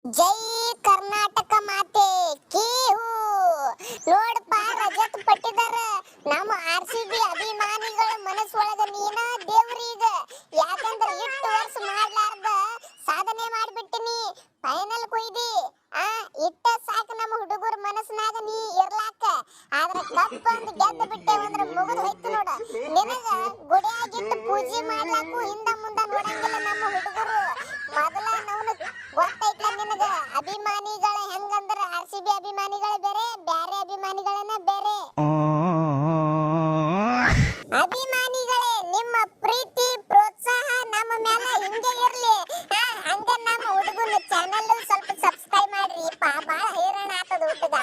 ಜೈ ಕರ್ನಾಟಕ ಮಾತೆ ಕೀ ಹೂ. ನೋಡಪ್ಪ ರಜತ್ ಪಟ್ಟಿದಾರ ನಮ್ಮ RCB ಅಭಿಮಾನಿಗಳ ಮನಸ್ಸೊಳಗ ನೀನ ದೇವ್ರೀಗ. ಯಾಕಂದ್ರ ಇಷ್ಟು ವರ್ಷ ಮಾಡ್ಲಾರ್ದ ಸಾಧನೆ ಮಾಡ್ಬಿಟ್ಟಿನಿ, ಫೈನಲ್ ಕೊಯ್ದಿ. ಇಟ್ಟ ಸಾಕು ನಮ್ಮ ಹುಡುಗರ ಮನಸ್ಸಿನಾಗ ನೀ ಇರ್ಲಾಕ. ಆದ್ರ ಕಪ್ ಒಂದು ಗೆದ್ದು ಬಿಟ್ಟೇವಂದ್ರ ಮುಗಿದು ಹೋಯ್ತು ನೋಡ. ನಿನಗ ಗುಡಿಯಾಗಿಟ್ಟು ಪೂಜೆ ಮಾಡ್ಲಾಕು ಹಿಂದ ಮುಂದ ನೋಡಂಗಿಲ್ಲ ನಮ್ಮ ಹುಡುಗರು. ಮೊದಲ ನಾವು ಗೊತ್ತೈತ್ಲ ನಿನಗ ಅಭಿಮಾನಿಗಳ ಹೆಂಗಂದ್ರ RCB ಅಭಿಮಾನಿಗಳ ಬೇರೆ, ಬ್ಯಾರೆ ಅಭಿಮಾನಿಗಳನ್ನ ಬೇರೆ. ಅಭಿಮಾನಿಗಳೇ, ನಿಮ್ಮ ಪ್ರೀತಿ ಪ್ರೋತ್ಸಾಹ ನಮ್ಮ ಮೇಲೆ ಹಿಂಗೆ ಇರ್ಲಿ. ಹಂಗ ನಮ್ಮ ಹುಡುಗನ ಚಾನೆಲ್ ಸ್ವಲ್ಪ ಸಬ್ಸ್ಕ್ರೈಬ್ ಮಾಡ್ರಿ. ಬಾಳ ಹೈರಾಣ ಆತದ ಹುಡುಗ,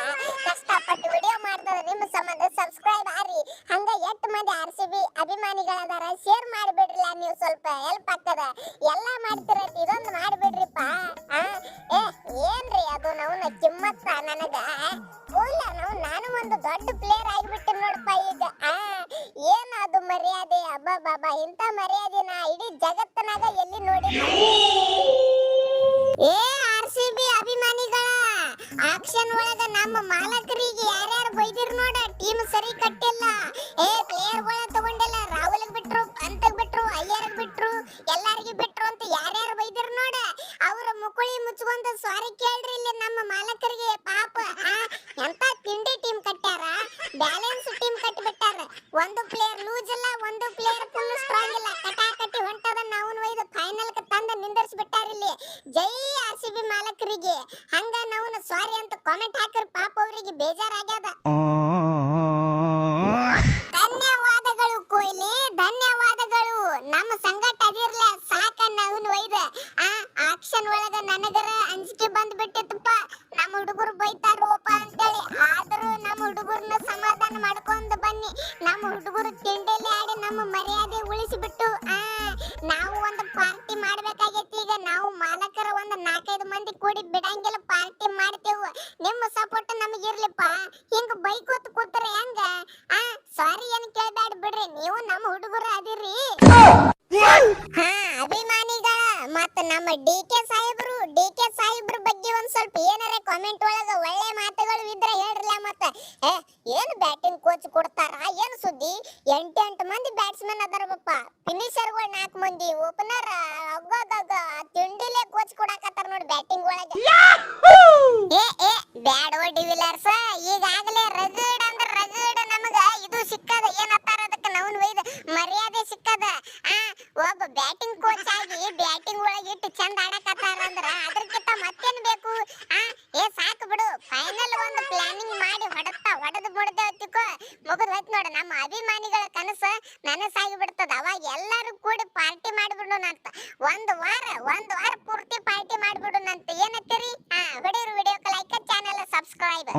ಕಷ್ಟಪಟ್ಟು ವಿಡಿಯೋ ಮಾಡ್ತದ ನಿಮ್ಮ ಸಂಬಂಧ. ಸಬ್ಸ್ಕ್ರೈಬ್ ಆರಿ. ಹಂಗ ಎಷ್ಟ್ ಮಂದಿ RCB ಅಭಿಮಾನಿಗಳದಾರ ಶೇರ್ ಮಾಡಿಬಿಡ್ರಲ್ಲ, ನೀವು ಸ್ವಲ್ಪ ಹೆಲ್ಪ್ ಆಗ್ತದ. ಎಲ್ಲ ಮಾಡ್ತಿರತ್, ಇದೊಂದು ಮಾಡಿಬಿಡ್ರಿಪ್ಪ. ಏನ್ರಿ ಅದು ನಾವು ಕಿಮ್ಮತ್ತ ನನಗ ನಾನು ಒಂದು ದೊಡ್ಡ ಪ್ಲೇಯರ್ ಆಗಿಬಿಟ್ಟೆ ನೋಡಪ್ಪ ಈಗ. ಏನ್ ಅದು ಮರ್ಯಾದೆ, ಅಬ್ಬಾ ಬಾಬಾ, ಇಂತ ಮರ್ಯಾದೆ ನಾ ಇಡೀ ಜಗತ್ತನಾಗ ಎಲ್ಲಿ ನೋಡಿ. ಏ RCB ಅಭಿಮಾನಿಗಳ, ಆಕ್ಷನ್ ಒಳಗ ನಮ್ಮ ಮಾಲಕರಿಗೆ ಯಾರ್ಯಾರು ಬೈದಿರ್ ನೋಡ, ಟೀಮ್ ಸರಿ ಕಟ್ಟಿಲ್ಲ, ಪ್ಲೇಯರ್ ಗಳ ತಗೊಂಡಿಲ್ಲ, ರಾಹುಲ್ ಬಿಟ್ರು, ಪಂತ್ ಬಿಟ್ರು, ಅಯ್ಯರ್ ಬಿಟ್ರು, ಎಲ್ಲಾರಿಗೂ ಬಿಟ್ರು ಅಂತ ಯಾರ್ಯಾರು ಬೈದಿರ್ ನೋಡ, ಅವ್ರ ಮುಕುಳಿ ಮುಚ್ಕೊಂಡ ಸಾರಿ ಕೇಳ್ರಿ ಇಲ್ಲಿ ನಮ್ಮ ಮಾಲಕರಿಗೆ. ಪಾಪ ಎಂತ ತಿಂಡಿ ಟೀಮ್ ಕಟ್ಟಾರ, ಬ್ಯಾಲೆನ್ಸ್ ಟೀಮ್ ಕಟ್ಟಿ ಬಿಟ್ಟಾರ. ಒಂದು ಪ್ಲೇಯರ್ ಲೂಸ್ ಇಲ್ಲ, ಒಂದು ಪ್ಲೇಯರ್ ಫುಲ್ ಸ್ಟ್ರಾಂಗ್ ಇಲ್ಲ, ಕಟಾಕಟಿ ಹೊಂಟದ. ನಾವು ಒಯ್ದು ಫೈನಲ್ ತಂದ ನಿಂದರ್ಸಿ ಬಿಟ್ಟಾರ ಇಲ್ಲಿ. ಜೈ RCB ಮಾಲಕರಿಗೆ. ಹಂಗ ನಾವು ಸಾರಿ ಅಂತ ಕಾಮೆಂಟ್ ಹಾಕಿರ್, ಪಾಪ ಅವರಿಗೆ ಬೇಜಾರಾಗ್ಯದ. ಧನ್ಯವಾದಗಳು ಕೊಹ್ಲಿ, ಧನ್ಯವಾದಗಳು. ನಮ್ಮ ಸಂಗಟ ಅದಿರ್ಲ ಸಾಕ. ನಾವು ಒಯ್ದ ಆಕ್ಷನ್ ಒಳಗ ನನಗರ ಅಂಜಿಕೆ ಬಂದ್ ಬಿಟ್ಟಿತ್ತಪ್ಪ, ನಮ್ಮ ಹುಡುಗರು ಬೈತಾರೋಪ ಅಂತೇಳಿ. ಆದ್ರೂ ನಮ್ಮ ಹುಡುಗರನ್ನ ಸಮಾಧಾನ ಮಾಡ್ಕೊಂಡ್ ಬನ್ನಿ. ನಮ್ಮ ಹುಡುಗರು ತಿಂಡಿಲಿ ಆಡಿ ನಮ್ಮ ಮರ್ಯಾದೆ ಉಳಿಸಿಬಿಟ್ಟು ನಾವು ಒಂದು ಪಾರ್ಟಿ ಮಾಡ್ಬೇಕಾಗೈತಿ. ಈಗ ನಾವು ಮಾಲಕರ ಒಂದು 4-5 ಮಂದಿ ಕೂಡಿ ಬಿಡಂಗಿಲ್ಲ, ಪಾರ್ಟಿ ಮಾಡ್ತೇವು. ನಿಮ್ಮ ಸಪೋರ್ಟ್ ನಮಗೆ ಇರ್ಲಿಪ್ಪ. ಹಿಂಗ ಬೈಕೋತ್ ಕೂತ್ರೆ ಹೆಂಗ? ಸಾರಿ ಏನ್ ಕೇಳ್ಬೇಡ ಬಿಡ್ರಿ, ನೀವು ನಮ್ಮ ಹುಡುಗರು ಅದಿರಿ. ಅಭಿಮಾನಿಗಳ, ಮತ್ತ ನಮ್ಮ DK ಸಾಹೇಬ್ರ ಬಗ್ಗೆ ಒಂದ್ ಸ್ವಲ್ಪ ಏನಾರ ಕಾಮೆಂಟ್ ಒಳಗ ಒಳ್ಳೆ ಮಾತುಗಳು ಇದ್ರೆ ಹೇಳ್ರಲ್ಲ. ಮತ್ತ ಏನು ಬ್ಯಾಟಿಂಗ್ ಕೋಚ್ ಕೊಡ್ತಾರ, ಏನು ಸುದ್ದಿ? 8 ಮಂದಿ ಬ್ಯಾಟ್ಸ್ಮನ್ ಅದಾರಪ್ಪ, ಫಿನಿಶರ್ಗಳು 4 ಮಂದಿ, ಓಪನರ್ ತಿಂಡಿಲೆ ಕೋಚ್ ಕೊಡಾಕತ್ತಾರ ನೋಡಿ ಬ್ಯಾಟಿಂಗ್ ಒಳಗೆ. ಬ್ಯಾಡೋ ಡಿವಿಲರ್ಸ್, ಈಗಾಗಲೇ ರಗಡ್ ಅಂದ್ರ ರಗಡ್ ನಮಗ ಇದು ಸಿಕ್ಕದ. ಏನತ್ತಾರ ಅದಕ್ಕೆ ನಾವು ಒಯ್ದ ಮರ್ಯಾದೆ ಸಿಕ್ಕದ. ಒಬ್ಬ ಬ್ಯಾಟಿಂಗ್ ಕೋಚ್ ಆಗಿ ಬ್ಯಾಟಿಂಗ್ ಒಳಗೆ ಇಟ್ಟು ಚಂದ ಆಡಕತ್ತಾರ ಅಂದ್ರ ಅದಕ್ಕಿಂತ ಮತ್ತೇನ್ ಬೇಕು? ಸಾಕು ಬಿಡು. ಫೈನಲ್ ಒಂದು ಪ್ಲಾನಿಂಗ್ ಮಾಡಿ ಹೊಡೆದು ಬಿಡ್ದೇವ್ ತಿಕ್ಕೋ, ಮುಗಿದ್ ಹೋಯ್ತು ನೋಡ. ನಮ್ಮ ಅಭಿಮಾನಿಗಳ ಕನಸ ನನಸಾಗಿ ಬಿಡ್ತದ. ಅವಾಗ ಎಲ್ಲರೂ ಕೂಡಿ ಪಾರ್ಟಿ ಮಾಡಿಬಿಡೋಣ ಅಂತ. ಒಂದು ವಾರ ಪೂರ್ತಿ ಪಾರ್ಟಿ ಮಾಡಿಬಿಡೋಣ ಅಂತ. ಏನಂತೀರಿ? ಹೊಡೆಯರು ವಿಡಿಯೋಕ್ಕೆ ಲೈಕ್, ಚಾನೆಲ್ ಸಬ್ಸ್ಕ್ರೈಬ್.